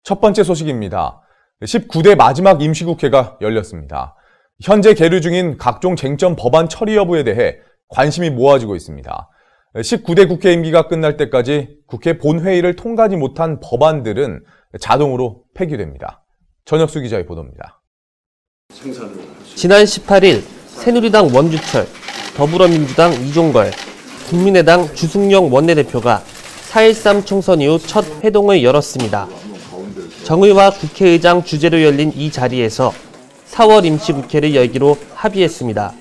첫 번째 소식입니다. 19대 마지막 임시국회가 열렸습니다. 현재 계류 중인 각종 쟁점 법안 처리 여부에 대해 관심이 모아지고 있습니다. 19대 국회 임기가 끝날 때까지 국회 본회의를 통과하지 못한 법안들은 자동으로 폐기됩니다. 전혁수 기자의 보도입니다. 지난 18일 새누리당 원주철, 더불어민주당 이종걸, 국민의당 주승용 원내대표가 4.13 총선 이후 첫 회동을 열었습니다. 정의와 국회의장 주재로 열린 이 자리에서 4월 임시국회를 열기로 합의했습니다.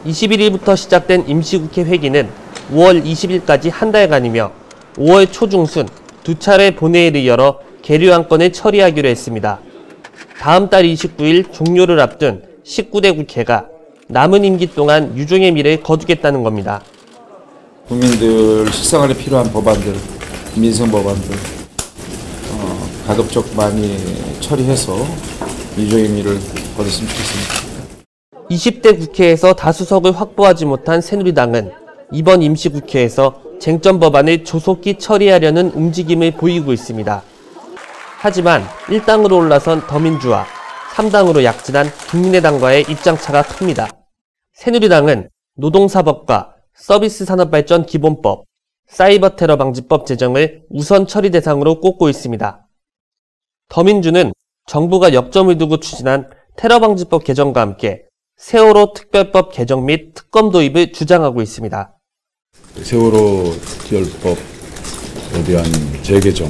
21일부터 시작된 임시국회 회기는 5월 20일까지 한 달간이며 5월 초중순 두 차례 본회의를 열어 계류 안건을 처리하기로 했습니다. 다음 달 29일 종료를 앞둔 19대 국회가 남은 임기 동안 유종의 미를 거두겠다는 겁니다. 국민들 실생활에 필요한 법안들, 민생 법안들 가급적 많이 처리해서 유종의 미를 거뒀으면 좋겠습니다. 20대 국회에서 다수석을 확보하지 못한 새누리당은 이번 임시국회에서 쟁점 법안을 조속히 처리하려는 움직임을 보이고 있습니다. 하지만 1당으로 올라선 더민주와 3당으로 약진한 국민의당과의 입장차가 큽니다. 새누리당은 노동사법과 서비스산업발전 기본법, 사이버 테러 방지법 제정을 우선 처리 대상으로 꼽고 있습니다. 더민주는 정부가 역점을 두고 추진한 테러 방지법 개정과 함께 세월호 특별법 개정 및 특검 도입을 주장하고 있습니다. 세월호 특별법에 대한 재개정,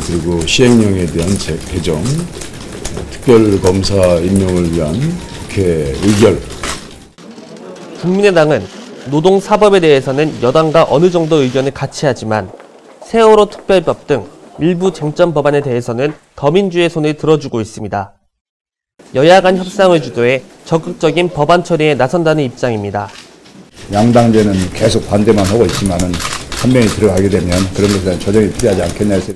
그리고 시행령에 대한 개정, 특별검사 임명을 위한 국회 의결. 국민의당은 노동사법에 대해서는 여당과 어느 정도 의견을 같이 하지만 세월호 특별법 등 일부 쟁점 법안에 대해서는 더민주의 손을 들어주고 있습니다. 여야 간 협상을 주도해 적극적인 법안 처리에 나선다는 입장입니다. 양당제는 계속 반대만 하고 있지만은 한 명이 들어가게 되면 그런 것에 대한 조정이 필요하지 않겠냐 해서.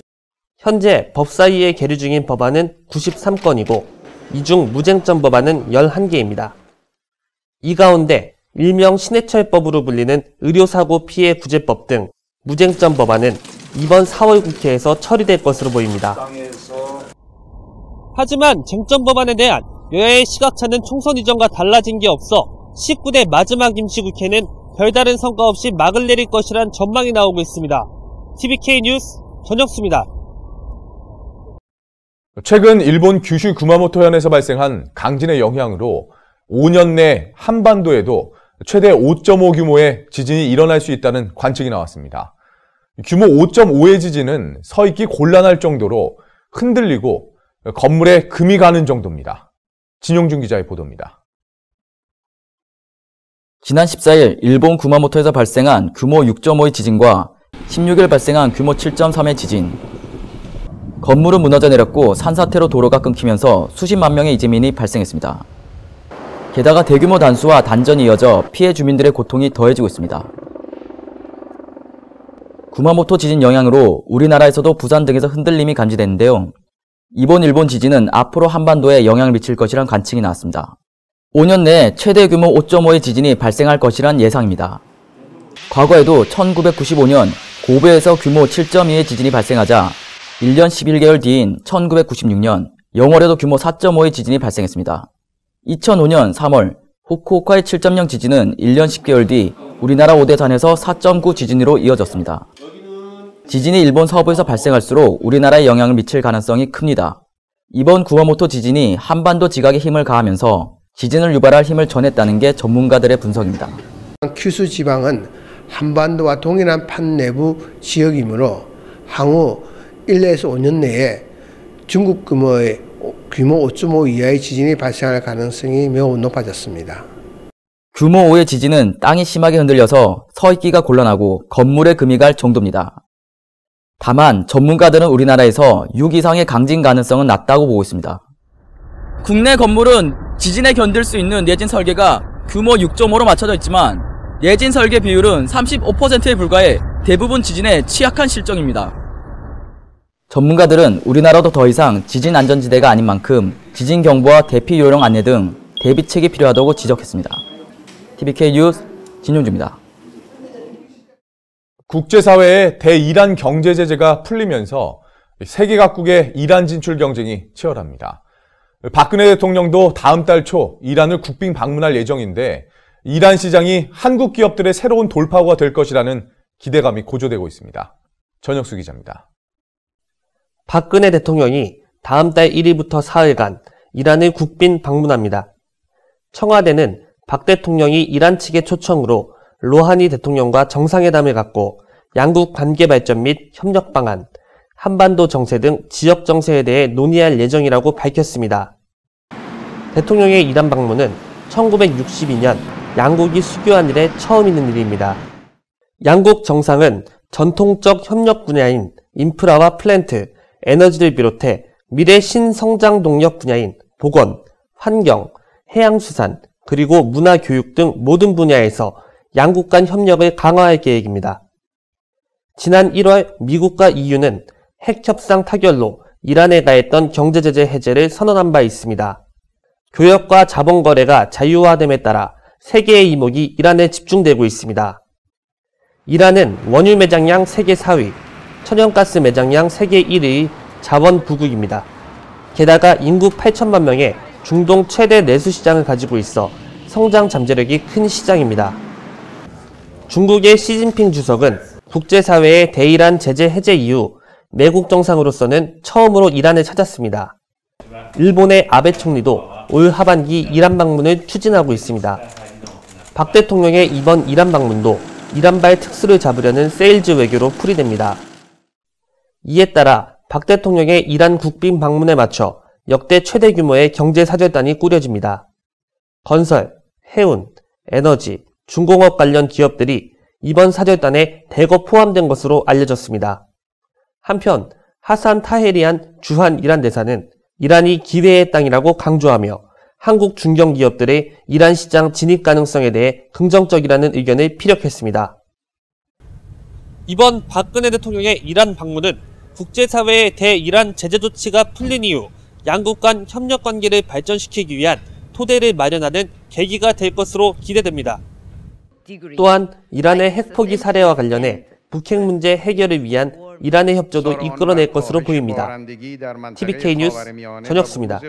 현재 법사위에 계류 중인 법안은 93건이고 이 중 무쟁점 법안은 11개입니다. 이 가운데 일명 신해철법으로 불리는 의료사고 피해 구제법 등 무쟁점 법안은 이번 4월 국회에서 처리될 것으로 보입니다. 하지만 쟁점 법안에 대한 여야의 시각차는 총선 이전과 달라진 게 없어 19대 마지막 임시국회는 별다른 성과 없이 막을 내릴 것이란 전망이 나오고 있습니다. TBK 뉴스 전혁수입니다. 최근 일본 규슈 구마모토현에서 발생한 강진의 영향으로 5년 내 한반도에도 최대 5.5 규모의 지진이 일어날 수 있다는 관측이 나왔습니다. 규모 5.5의 지진은 서 있기 곤란할 정도로 흔들리고 건물에 금이 가는 정도입니다. 진용준 기자의 보도입니다. 지난 14일 일본 구마모토에서 발생한 규모 6.5의 지진과 16일 발생한 규모 7.3의 지진. 건물은 무너져 내렸고 산사태로 도로가 끊기면서 수십만 명의 이재민이 발생했습니다. 게다가 대규모 단수와 단전이 이어져 피해 주민들의 고통이 더해지고 있습니다. 구마모토 지진 영향으로 우리나라에서도 부산 등에서 흔들림이 감지됐는데요. 이번 일본 지진은 앞으로 한반도에 영향을 미칠 것이란 관측이 나왔습니다. 5년 내에 최대 규모 5.5의 지진이 발생할 것이란 예상입니다. 과거에도 1995년 고베에서 규모 7.2의 지진이 발생하자 1년 11개월 뒤인 1996년 영월에도 규모 4.5의 지진이 발생했습니다. 2005년 3월 후쿠오카의 7.0 지진은 1년 10개월 뒤 우리나라 오대산에서 4.9 지진으로 이어졌습니다. 지진이 일본 서부에서 발생할수록 우리나라에 영향을 미칠 가능성이 큽니다. 이번 구마모토 지진이 한반도 지각에 힘을 가하면서 지진을 유발할 힘을 전했다는 게 전문가들의 분석입니다. 큐슈 지방은 한반도와 동일한 판 내부 지역이므로 향후 1년에서 5년 내에 중국 규모의 규모 5.5 이하의 지진이 발생할 가능성이 매우 높아졌습니다. 규모 5의 지진은 땅이 심하게 흔들려서 서 있기가 곤란하고 건물에 금이 갈 정도입니다. 다만 전문가들은 우리나라에서 6 이상의 강진 가능성은 낮다고 보고 있습니다. 국내 건물은 지진에 견딜 수 있는 내진 설계가 규모 6.5로 맞춰져 있지만 내진 설계 비율은 35%에 불과해 대부분 지진에 취약한 실정입니다. 전문가들은 우리나라도 더 이상 지진 안전지대가 아닌 만큼 지진 경보와 대피 요령 안내 등 대비책이 필요하다고 지적했습니다. TBK 뉴스 진용주입니다. 국제사회의 대이란 경제 제재가 풀리면서 세계 각국의 이란 진출 경쟁이 치열합니다. 박근혜 대통령도 다음 달 초 이란을 국빈 방문할 예정인데 이란 시장이 한국 기업들의 새로운 돌파구가 될 것이라는 기대감이 고조되고 있습니다. 전혁수 기자입니다. 박근혜 대통령이 다음 달 1일부터 사흘간 이란을 국빈 방문합니다. 청와대는 박 대통령이 이란 측의 초청으로 로하니 대통령과 정상회담을 갖고 양국 관계 발전 및 협력 방안, 한반도 정세 등 지역 정세에 대해 논의할 예정이라고 밝혔습니다. 대통령의 이란 방문은 1962년 양국이 수교한 이래 처음 있는 일입니다. 양국 정상은 전통적 협력 분야인 인프라와 플랜트, 에너지를 비롯해 미래 신성장 동력 분야인 보건, 환경, 해양수산, 그리고 문화교육 등 모든 분야에서 양국 간 협력을 강화할 계획입니다. 지난 1월 미국과 EU는 핵협상 타결로 이란에 가했던 경제제재 해제를 선언한 바 있습니다. 교역과 자본거래가 자유화됨에 따라 세계의 이목이 이란에 집중되고 있습니다. 이란은 원유 매장량 세계 4위, 천연가스 매장량 세계 1위의 자원 부국입니다. 게다가 인구 8천만 명의 중동 최대 내수 시장을 가지고 있어 성장 잠재력이 큰 시장입니다. 중국의 시진핑 주석은 국제사회의 대이란 제재 해제 이후 매국 정상으로서는 처음으로 이란을 찾았습니다. 일본의 아베 총리도 올 하반기 이란 방문을 추진하고 있습니다. 박 대통령의 이번 이란 방문도 이란발 특수를 잡으려는 세일즈 외교로 풀이됩니다. 이에 따라 박 대통령의 이란 국빈 방문에 맞춰 역대 최대 규모의 경제사절단이 꾸려집니다. 건설, 해운, 에너지, 중공업 관련 기업들이 이번 사절단에 대거 포함된 것으로 알려졌습니다. 한편 하산 타헤리안 주한 이란 대사는 이란이 기회의 땅이라고 강조하며 한국 중견기업들의 이란 시장 진입 가능성에 대해 긍정적이라는 의견을 피력했습니다. 이번 박근혜 대통령의 이란 방문은 국제사회의 대이란 제재 조치가 풀린 이후 양국 간 협력 관계를 발전시키기 위한 토대를 마련하는 계기가 될 것으로 기대됩니다. 또한 이란의 핵포기 사례와 관련해 북핵 문제 해결을 위한 이란의 협조도 이끌어낼 것으로 보입니다. TVK 뉴스 전혁수입니다.